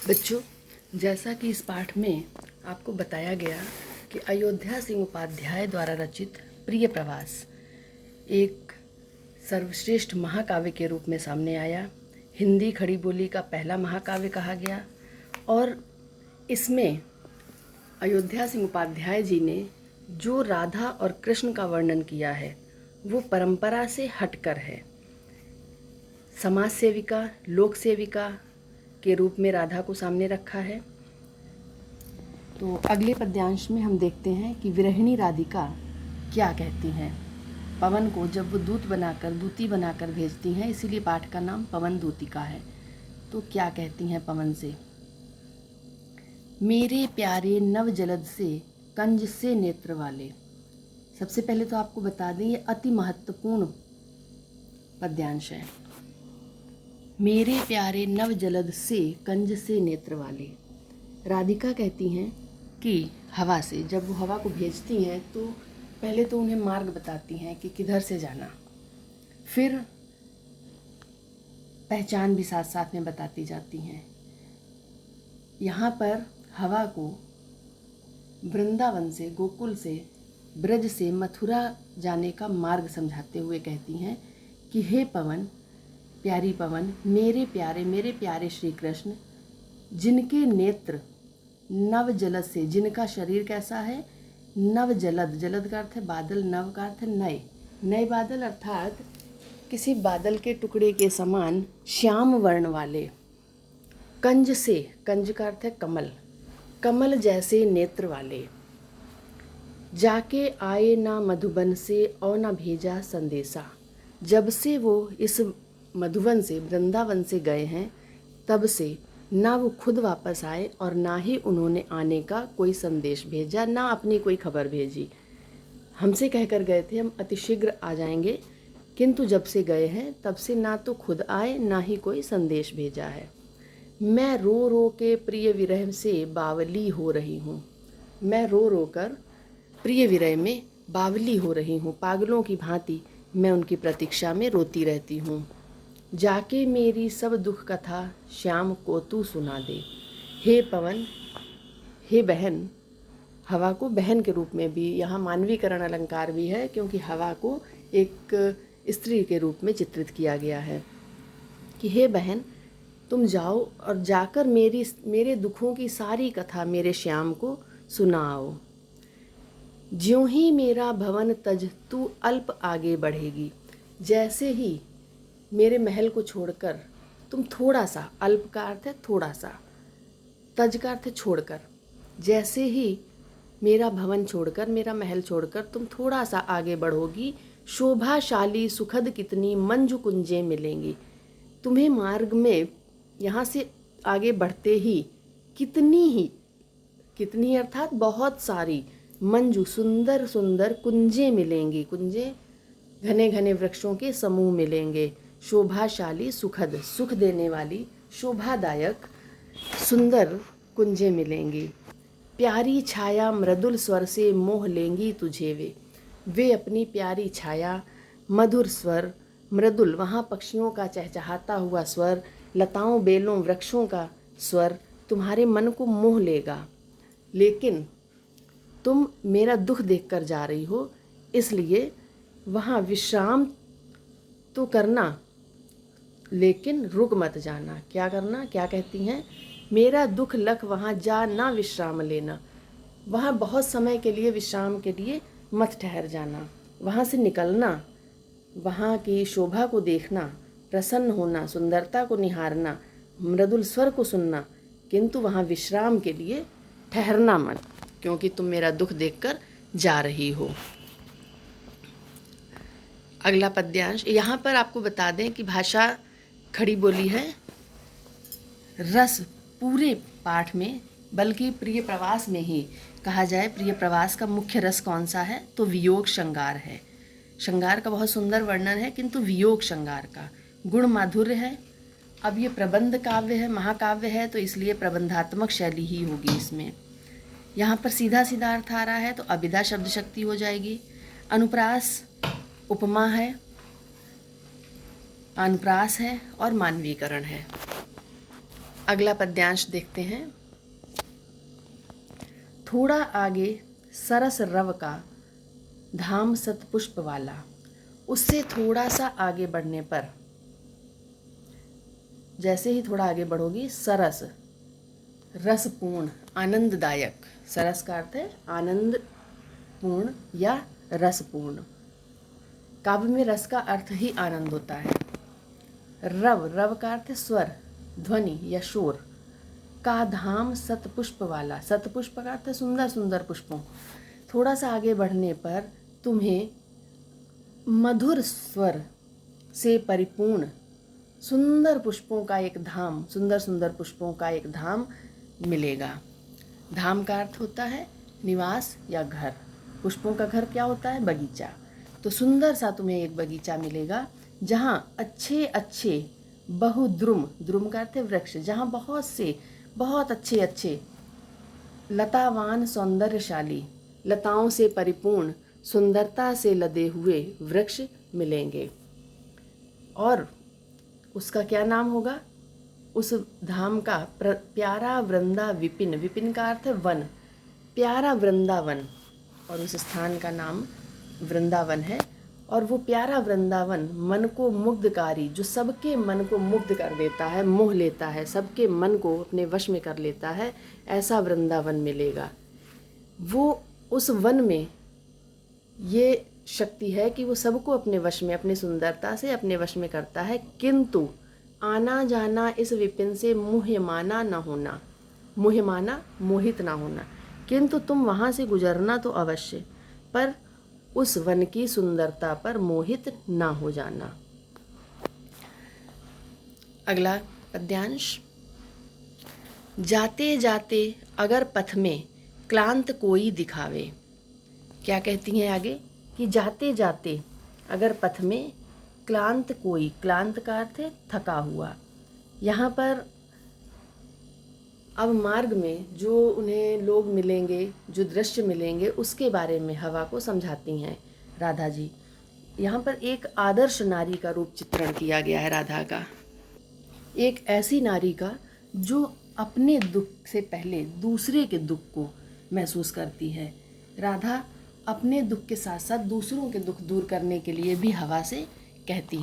बच्चों, जैसा कि इस पाठ में आपको बताया गया कि अयोध्या सिंह उपाध्याय द्वारा रचित प्रिय प्रवास एक सर्वश्रेष्ठ महाकाव्य के रूप में सामने आया। हिंदी खड़ी बोली का पहला महाकाव्य कहा गया और इसमें अयोध्या सिंह उपाध्याय जी ने जो राधा और कृष्ण का वर्णन किया है वो परंपरा से हटकर है। समाज सेविका, लोक सेविका के रूप में राधा को सामने रखा है। तो अगले पद्यांश में हम देखते हैं कि विरहिणी राधिका क्या कहती हैं। पवन को जब वो दूती बनाकर भेजती हैं, इसीलिए पाठ का नाम पवन दूतिका है। तो क्या कहती हैं पवन से? मेरे प्यारे नव जलद से कंज से नेत्र वाले। सबसे पहले तो आपको बता दें ये अति महत्वपूर्ण पद्यांश है। मेरे प्यारे नव जलद से कंज से नेत्र वाले। राधिका कहती हैं कि हवा से, जब वो हवा को भेजती हैं तो पहले तो उन्हें मार्ग बताती हैं कि किधर से जाना, फिर पहचान भी साथ साथ में बताती जाती हैं। यहाँ पर हवा को वृंदावन से, गोकुल से, ब्रज से मथुरा जाने का मार्ग समझाते हुए कहती हैं कि हे पवन, प्यारी पवन, मेरे प्यारे श्री कृष्ण, जिनके नेत्र नव जलद से, जिनका शरीर कैसा है? नव जलद, जलद का अर्थ है बादल, नव का अर्थ है नए, नए बादल अर्थात किसी बादल के टुकड़े के समान श्याम वर्ण वाले। कंज से, कंज का अर्थ है कमल, कमल जैसे नेत्र वाले। जाके आए ना मधुबन से और ना भेजा संदेशा। जब से वो इस मधुबन से, वृंदावन से गए हैं, तब से ना वो खुद वापस आए और ना ही उन्होंने आने का कोई संदेश भेजा, ना अपनी कोई खबर भेजी। हमसे कहकर गए थे हम अतिशीघ्र आ जाएंगे, किंतु जब से गए हैं तब से ना तो खुद आए ना ही कोई संदेश भेजा है। मैं रो रो के प्रिय विरह से बावली हो रही हूँ। मैं रो रो कर प्रिय विरह में बावली हो रही हूँ, पागलों की भांति मैं उनकी प्रतीक्षा में रोती रहती हूँ। जाके मेरी सब दुख कथा श्याम को तू सुना दे। हे पवन, हे बहन, हवा को बहन के रूप में भी यहाँ मानवीकरण अलंकार भी है, क्योंकि हवा को एक स्त्री के रूप में चित्रित किया गया है कि हे बहन, तुम जाओ और जाकर मेरे दुखों की सारी कथा मेरे श्याम को सुनाओ। ज्यों ही मेरा भवन तज तू अल्प आगे बढ़ेगी। जैसे ही मेरे महल को छोड़कर तुम थोड़ा सा, अल्प का अर्थ है थोड़ा सा, तज का अर्थ है छोड़कर, जैसे ही मेरा भवन छोड़कर, मेरा महल छोड़कर तुम थोड़ा सा आगे बढ़ोगी, शोभाशाली सुखद कितनी मंजू कुंजें मिलेंगी। तुम्हें मार्ग में यहाँ से आगे बढ़ते ही कितनी अर्थात बहुत सारी, मंजू सुंदर सुंदर कुंजें मिलेंगी। कुंजें घने घने वृक्षों के समूह मिलेंगे। शोभाशाली सुखद, सुख देने वाली, शोभादायक सुंदर कुंजें मिलेंगी। प्यारी छाया मृदुल स्वर से मोह लेंगी तुझे वे अपनी प्यारी छाया, मधुर स्वर, मृदुल, वहाँ पक्षियों का चहचहाता हुआ स्वर, लताओं बेलों वृक्षों का स्वर तुम्हारे मन को मोह लेगा। लेकिन तुम मेरा दुख देखकर जा रही हो, इसलिए वहाँ विश्राम तो करना, लेकिन रुक मत जाना। क्या करना? क्या कहती हैं? मेरा दुख लख वहाँ जा ना विश्राम लेना। वहाँ बहुत समय के लिए विश्राम के लिए मत ठहर जाना, वहाँ से निकलना, वहाँ की शोभा को देखना, प्रसन्न होना, सुंदरता को निहारना, मृदुल स्वर को सुनना, किंतु वहाँ विश्राम के लिए ठहरना मत, क्योंकि तुम मेरा दुख देखकर जा रही हो। अगला पद्यांश, यहाँ पर आपको बता दें कि भाषा खड़ी बोली है। रस पूरे पाठ में, बल्कि प्रिय प्रवास में ही कहा जाए, प्रिय प्रवास का मुख्य रस कौन सा है? तो वियोग श्रृंगार है। श्रृंगार का बहुत सुंदर वर्णन है, किंतु वियोग श्रृंगार का गुण माधुर्य है। अब ये प्रबंध काव्य है, महाकाव्य है, तो इसलिए प्रबंधात्मक शैली ही होगी इसमें। यहाँ पर सीधा सीधा अर्थ आ रहा है तो अभिधा शब्द शक्ति हो जाएगी। अनुप्रास उपमा है, अनुप्रास है और मानवीकरण है। अगला पद्यांश देखते हैं। थोड़ा आगे सरस रव का धाम सतपुष्प वाला। उससे थोड़ा सा आगे बढ़ने पर, जैसे ही थोड़ा आगे बढ़ोगी, सरस, रसपूर्ण, आनंददायक। सरस का अर्थ है आनंदपूर्ण या रसपूर्ण। काव्य में रस का अर्थ ही आनंद होता है। रव, रव का अर्थ है स्वर, ध्वनि या शोर। का धाम सतपुष्प वाला, सतपुष्प का अर्थ है सुंदर सुंदर पुष्पों। थोड़ा सा आगे बढ़ने पर तुम्हें मधुर स्वर से परिपूर्ण सुंदर पुष्पों का एक धाम, सुंदर सुंदर पुष्पों का एक धाम मिलेगा। धाम का अर्थ होता है निवास या घर। पुष्पों का घर क्या होता है? बगीचा। तो सुंदर सा तुम्हें एक बगीचा मिलेगा जहाँ अच्छे अच्छे बहुद्रुम, द्रुम का अर्थ है वृक्ष, जहाँ बहुत से बहुत अच्छे अच्छे लतावान सौंदर्यशाली, लताओं से परिपूर्ण, सुंदरता से लदे हुए वृक्ष मिलेंगे। और उसका क्या नाम होगा? उस धाम का प्यारा वृंदा विपिन, विपिन का अर्थ है वन, प्यारा वृंदावन। और उस स्थान का नाम वृंदावन है। और वो प्यारा वृंदावन मन को मुग्धकारी, जो सबके मन को मुग्ध कर देता है, मोह लेता है, सबके मन को अपने वश में कर लेता है, ऐसा वृंदावन मिलेगा। वो उस वन में ये शक्ति है कि वो सबको अपने वश में, अपनी सुंदरता से अपने वश में करता है। किंतु आना जाना इस विपिन से मुह्यमाना न होना, मुह्यमाना मोहित ना होना। किंतु तुम वहाँ से गुजरना तो अवश्य, पर उस वन की सुंदरता पर मोहित ना हो जाना। अगला पद्यांश। जाते जाते अगर पथ में क्लांत कोई दिखावे। क्या कहती हैं आगे? कि जाते जाते अगर पथ में क्लांत कोई, क्लांत का अर्थ है थका हुआ। यहाँ पर अब मार्ग में जो उन्हें लोग मिलेंगे, जो दृश्य मिलेंगे, उसके बारे में हवा को समझाती हैं राधा जी। यहाँ पर एक आदर्श नारी का रूप चित्रण किया गया है राधा का। एक ऐसी नारी का जो अपने दुख से पहले दूसरे के दुख को महसूस करती है। राधा अपने दुख के साथ साथ दूसरों के दुख दूर करने के लिए भी हवा से कहती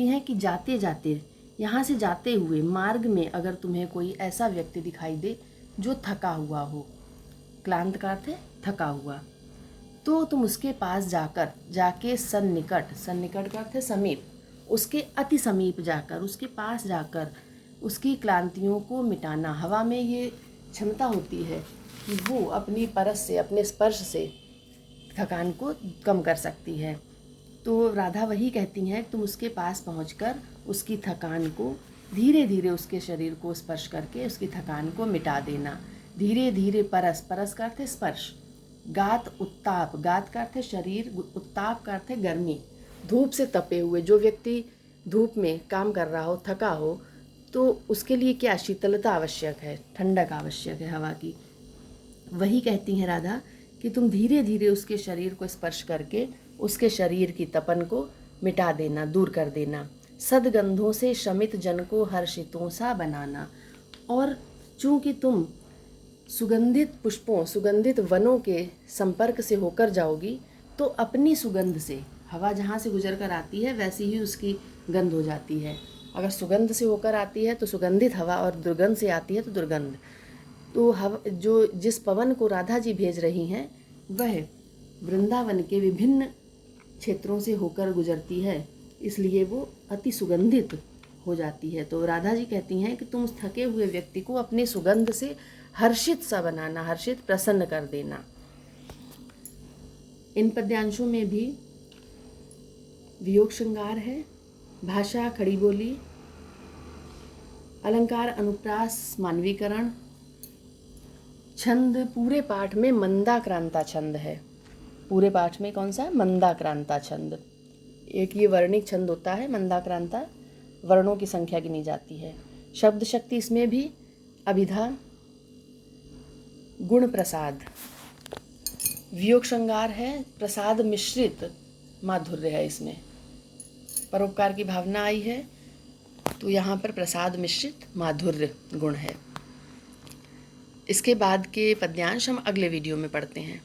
हैं कि जाते जाते, यहाँ से जाते हुए मार्ग में अगर तुम्हें कोई ऐसा व्यक्ति दिखाई दे जो थका हुआ हो, क्लांत का अर्थ है थका हुआ, तो तुम उसके पास जाके सन्निकट, सन्निकट का अर्थ है समीप, उसके अति समीप जाकर, उसके पास जाकर उसकी क्लांतियों को मिटाना। हवा में ये क्षमता होती है कि वो अपनी परस से, अपने स्पर्श से थकान को कम कर सकती है। तो राधा वही कहती हैं, तुम उसके पास पहुंचकर उसकी थकान को धीरे धीरे, उसके शरीर को स्पर्श करके उसकी थकान को मिटा देना। धीरे धीरे परस, परस का अर्थ है स्पर्श। गात उत्ताप, गात का अर्थ है शरीर, उत्ताप का अर्थ है गर्मी। धूप से तपे हुए, जो व्यक्ति धूप में काम कर रहा हो, थका हो, तो उसके लिए क्या शीतलता आवश्यक है, ठंडक आवश्यक है हवा की। वही कहती हैं राधा कि तुम धीरे धीरे उसके शरीर को स्पर्श करके उसके शरीर की तपन को मिटा देना, दूर कर देना। सदगंधों से शमित जन को हर्षितों सा बनाना। और चूंकि तुम सुगंधित पुष्पों, सुगंधित वनों के संपर्क से होकर जाओगी, तो अपनी सुगंध से, हवा जहाँ से गुजर कर आती है वैसी ही उसकी गंध हो जाती है। अगर सुगंध से होकर आती है तो सुगंधित हवा, और दुर्गंध से आती है तो दुर्गंध। तो हवा, जो जिस पवन को राधा जी भेज रही हैं, वह वृंदावन के विभिन्न क्षेत्रों से होकर गुजरती है, इसलिए वो अति सुगंधित हो जाती है। तो राधा जी कहती हैं कि तुम उस थके हुए व्यक्ति को अपने सुगंध से हर्षित सा बनाना, हर्षित, प्रसन्न कर देना। इन पद्यांशों में भी वियोग श्रृंगार है, भाषा खड़ी बोली, अलंकार अनुप्रास मानवीकरण, छंद पूरे पाठ में मंदाक्रांता छंद है। पूरे पाठ में कौन सा? मंदाक्रांता छंद। एक ये वर्णिक छंद होता है मंदाक्रांता, वर्णों की संख्या गिनी जाती है। शब्द शक्ति इसमें भी, अभिधा, गुण प्रसाद। वियोग श्रृंगार है, प्रसाद मिश्रित माधुर्य है इसमें, परोपकार की भावना आई है। तो यहाँ पर प्रसाद मिश्रित माधुर्य गुण है। इसके बाद के पद्यांश हम अगले वीडियो में पढ़ते हैं।